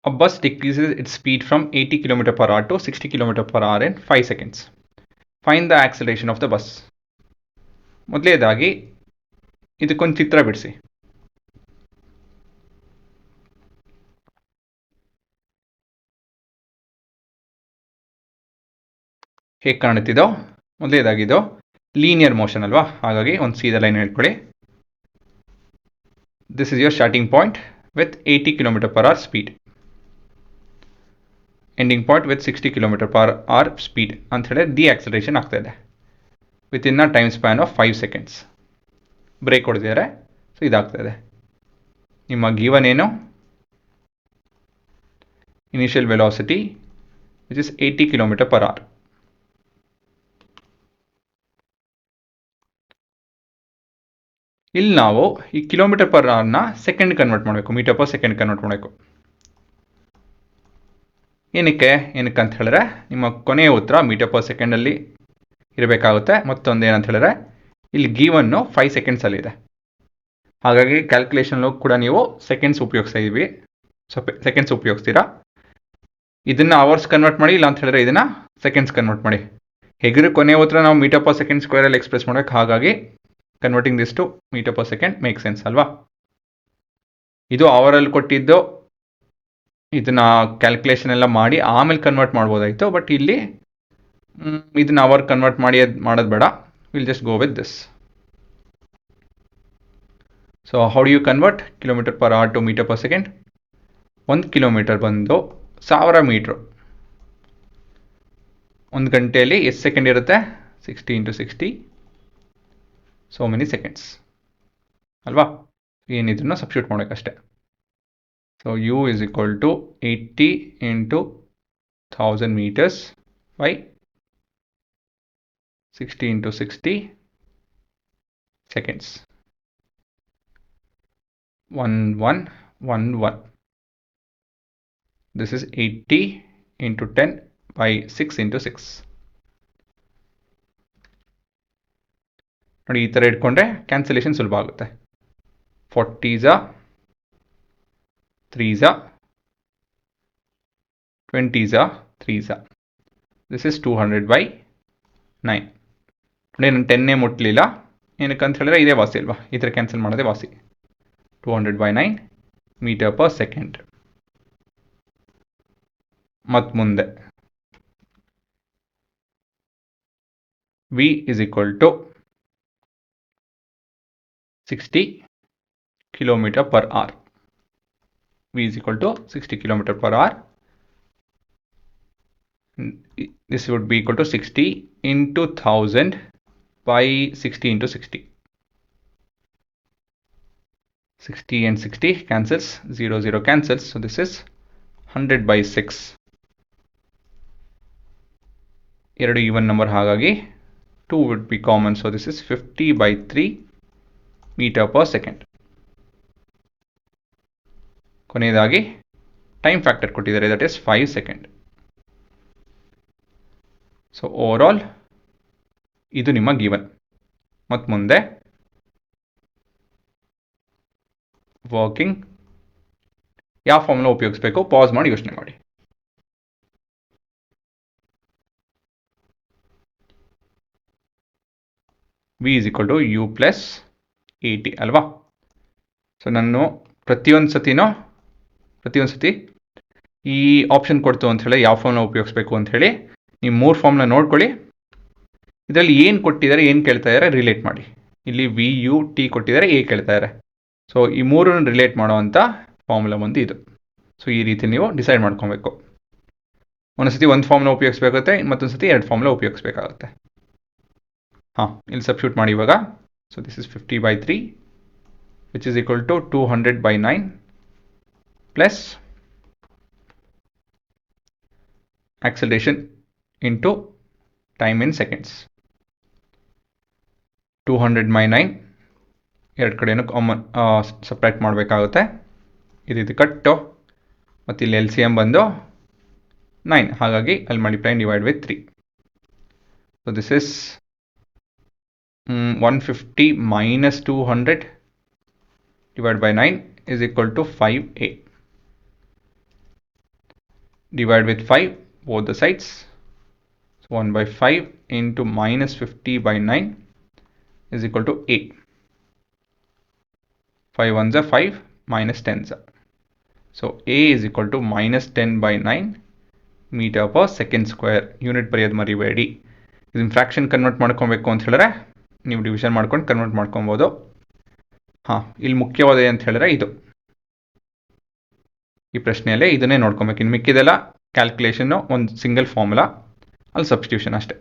A bus decreases its speed from 80 km per hour to 60 km per hour in 5 seconds. Find the acceleration of the bus. ಮೊದಲನೇದಾಗಿ ಇದಕ್ಕೊಂದು ಚಿತ್ರ ಬಿಡಿಸಿ. ಹೇಗೆ ಕಾಣುತ್ತಿದ್ದೋ? ಮೊದಲನೇದಾಗಿದ್ದು linear motion ಅಲ್ವಾ, ಹಾಗಾಗಿ ಒಂದು ಸೀದಾ ಲೈನ್ ಹೇಳ್ಕೊಳ್ಳಿ. This is your starting point with 80 km per hour speed, ending point with 60 km per hour speed ಅಂತ ಹೇಳಿ ಡಿ ಆಕ್ಸಲರೇಷನ್ ಆಗ್ತಾ ಇದೆ with in a time span of 5 seconds. Brake ಹೊಡೆದಿದ್ದಾರೆ, ಸೊ ಇದಾಗ್ತಾ ಇದೆ. ನಿಮ್ಮ ಗಿವನ್ ಏನು? Initial velocity which is 80 km per hour. ಇಲ್ಲಿ ನಾವು ಈ ಕಿಲೋಮೀಟರ್ ಪರ್ ಅವರ್ನ ಸೆಕೆಂಡ್ ಕನ್ವರ್ಟ್ ಮಾಡಬೇಕು, ಮೀಟರ್ ಪರ್ ಸೆಕೆಂಡ್ ಕನ್ವರ್ಟ್ ಮಾಡಬೇಕು. ಏನಕ್ಕೆ ಅಂತ ಹೇಳಿದ್ರೆ ನಿಮ್ಮ ಕೊನೆಯ ಉತ್ತರ ಮೀಟರ್ ಪರ್ ಸೆಕೆಂಡಲ್ಲಿ ಇರಬೇಕಾಗುತ್ತೆ. ಮತ್ತೊಂದು ಏನಂತ ಹೇಳಿದ್ರೆ ಇಲ್ಲಿ ಗಿವನ್ನು 5 ಸೆಕೆಂಡ್ಸಲ್ಲಿ ಇದೆ, ಹಾಗಾಗಿ ಕ್ಯಾಲ್ಕುಲೇಷನ್ಲೂ ಕೂಡ ನೀವು ಸೆಕೆಂಡ್ಸ್ ಉಪಯೋಗಿಸ್ತಾ ಇದ್ದೀವಿ. ಸೊ ಸೆಕೆಂಡ್ಸ್ ಉಪಯೋಗಿಸ್ತೀರಾ. ಇದನ್ನು ಅವರ್ಸ್ ಕನ್ವರ್ಟ್ ಮಾಡಿ, ಇಲ್ಲ ಅಂತ ಹೇಳಿದ್ರೆ ಇದನ್ನು ಸೆಕೆಂಡ್ಸ್ ಕನ್ವರ್ಟ್ ಮಾಡಿ. ಹೇಗಿದ್ರೆ ಕೊನೆಯ ಉತ್ತರ ನಾವು ಮೀಟರ್ ಪರ್ ಸೆಕೆಂಡ್ ಸ್ಕ್ವೇರಲ್ಲಿ ಎಕ್ಸ್ಪ್ರೆಸ್ ಮಾಡಬೇಕು, ಹಾಗಾಗಿ converting this to metre per second make sense ಅಲ್ವಾ. ಇದು ಅವರಲ್ಲಿ ಕೊಟ್ಟಿದ್ದು, ಇದನ್ನ ಕ್ಯಾಲ್ಕುಲೇಷನ್ ಎಲ್ಲ ಮಾಡಿ ಆಮೇಲೆ ಕನ್ವರ್ಟ್ ಮಾಡ್ಬೋದಾಯಿತು. ಬಟ್ ಇಲ್ಲಿ ಇದನ್ನ ಅವರ್ ಕನ್ವರ್ಟ್ ಮಾಡಿ ಮಾಡೋದು ಬೇಡ, will just go with this. So how do you convert kilometre per hour to metre per second? 1 kilometre ಬಂದು 1000 ಮೀಟ್ರು. 1 ಗಂಟೆಯಲ್ಲಿ ಎಷ್ಟು ಸೆಕೆಂಡ್ ಇರುತ್ತೆ? 60 × 60, so many seconds ಅಲ್ವಾ. ಏನಿದ್ರು ಸಬ್ಸ್ಟಿಟ್ಯೂಟ್ ಮಾಡಬೇಕಷ್ಟೆ. So u is equal to 80 × 1000 meters by 60 × 60 seconds. 1111. This is 80 × 10 by 6 × 6. ನೋಡಿ, ಈ ಥರ ಇಟ್ಕೊಂಡ್ರೆ ಕ್ಯಾನ್ಸಲೇಷನ್ ಸುಲಭ ಆಗುತ್ತೆ. 40s 3s 20s 3s. This is 200 by 9. ನೋಡಿ, ನಾನು 10ನೇ ಮುಟ್ಟಲಿಲ್ಲ, ಏನಕ್ಕಂತ ಹೇಳಿದ್ರೆ ಇದೇ ವಾಸಿ ಅಲ್ವಾ, ಈ ಥರ ಕ್ಯಾನ್ಸಲ್ ಮಾಡೋದೇ ವಾಸಿ. 200 by 9 ಮೀಟರ್ ಪರ್ ಸೆಕೆಂಡ್. ಮತ್ತು ಮುಂದೆ v is equal to 60 km per hour. v is equal to 60 km per hour. This would be equal to 60 into 1000 by 60 into 60. 60 and 60 cancels, 0 0 cancels, so this is 100 by 6. ಎರಡು even number, ಹಾಗಾಗಿ 2 would be common, so this is 50 by 3 metre per second. ಕೊನೆಯದಾಗಿ time factor ಕೊಟ್ಟಿದ್ದಾರೆ, that is 5 second. So overall ಇದು ನಿಮ್ಮ given. ಮತ್ತು ಮುಂದೆ working ಯಾವ formula ಉಪಯೋಗಿಸ್ಬೇಕು pass ಮಾಡಿ ಯೋಚನೆ ಮಾಡಿ. v is equal to u plus 80 ಅಲ್ವಾ. ಸೊ ನಾನು ಪ್ರತಿಯೊಂದು ಸತಿ ಈ ಆಪ್ಷನ್ ಕೊಡ್ತು ಅಂತ ಹೇಳಿ ಯಾವ ಫಾರ್ಮ್ನ ಉಪಯೋಗಿಸ್ಬೇಕು ಅಂತ ಹೇಳಿ ನೀವು 3 ಫಾರ್ಮ್ನ ನೋಡ್ಕೊಳ್ಳಿ. ಇದರಲ್ಲಿ ಏನು ಕೊಟ್ಟಿದ್ದಾರೆ, ಏನು ಕೇಳ್ತಾ ಇದ್ದಾರೆ ರಿಲೇಟ್ ಮಾಡಿ. ಇಲ್ಲಿ ವಿ ಯು ಟಿ ಕೊಟ್ಟಿದ್ದಾರೆ, ಎ ಕೇಳ್ತಾ ಇದ್ದಾರೆ. ಸೊ ಈ 3 ರಿಲೇಟ್ ಮಾಡೋವಂಥ ಫಾರ್ಮುಲಾ ಒಂದು ಇದು. ಸೊ ಈ ರೀತಿ ನೀವು ಡಿಸೈಡ್ ಮಾಡ್ಕೊಬೇಕು. ಒಂದೊಂದ್ಸತಿ ಒಂದು ಫಾರ್ಮ್ನ ಉಪಯೋಗಿಸ್ಬೇಕಾಗುತ್ತೆ, ಮತ್ತೊಂದು ಸತಿ 2 ಫಾರ್ಮುಲಾ ಉಪಯೋಗಿಸ್ಬೇಕಾಗುತ್ತೆ. ಹಾಂ, ಇಲ್ಲಿ ಸಬ್ಸ್ಟಿಟ್ಯೂಟ್ ಮಾಡಿ ಇವಾಗ. So this is 50 by 3 which is equal to 200 by 9 plus acceleration into time in seconds. 200 by 9 ಎರಡು ಕಡೆನೂ ಕಾಮನ್ ಸಪ್ರೇಟ್ ಮಾಡಬೇಕಾಗುತ್ತೆ. ಇದು ಕಟ್ಟು, ಮತ್ತು ಇಲ್ಲಿ ಎಲ್ ಸಿ ಎಮ್ ಬಂದು 9, ಹಾಗಾಗಿ ಅಲ್ಲಿ multiply divide with 3. So this is 150 minus 200 divided by 9 is equal to 5a. divide with 5 both the sides. So 1 by 5 into minus 50 by 9 is equal to a. 5 ones are 5 minus 10s are. So a is equal to minus 10 by 9 meter per second square. Unit ಬರೆಯೋದು ಮರಿಬೇಡಿ. ಇದನ್ನ fraction convert ಮಾಡ್ಕೊಬೇಕು ಅಂತ ಹೇಳಿದ್ರೆ ನೀವು division ಮಾಡ್ಕೊಂಡು convert ಮಾಡ್ಕೊಬೋದು. ಇಲ್ಲಿ ಮುಖ್ಯವಾದ ಅಂತ ಹೇಳಿದ್ರೆ ಇದು ಈ ಪ್ರಶ್ನೆಯಲ್ಲೇ ಇದನ್ನೇ ನೋಡ್ಕೊಬೇಕು. ಇನ್ನು ಮಿಕ್ಕಿದೆಲ್ಲ ಕ್ಯಾಲ್ಕುಲೇಷನ್ನು ಒಂದು ಸಿಂಗಲ್ ಫಾರ್ಮುಲಾ ಅಲ್ಲಿ ಸಬ್ಸ್ಟಿಟ್ಯೂಷನ್ ಅಷ್ಟೇ.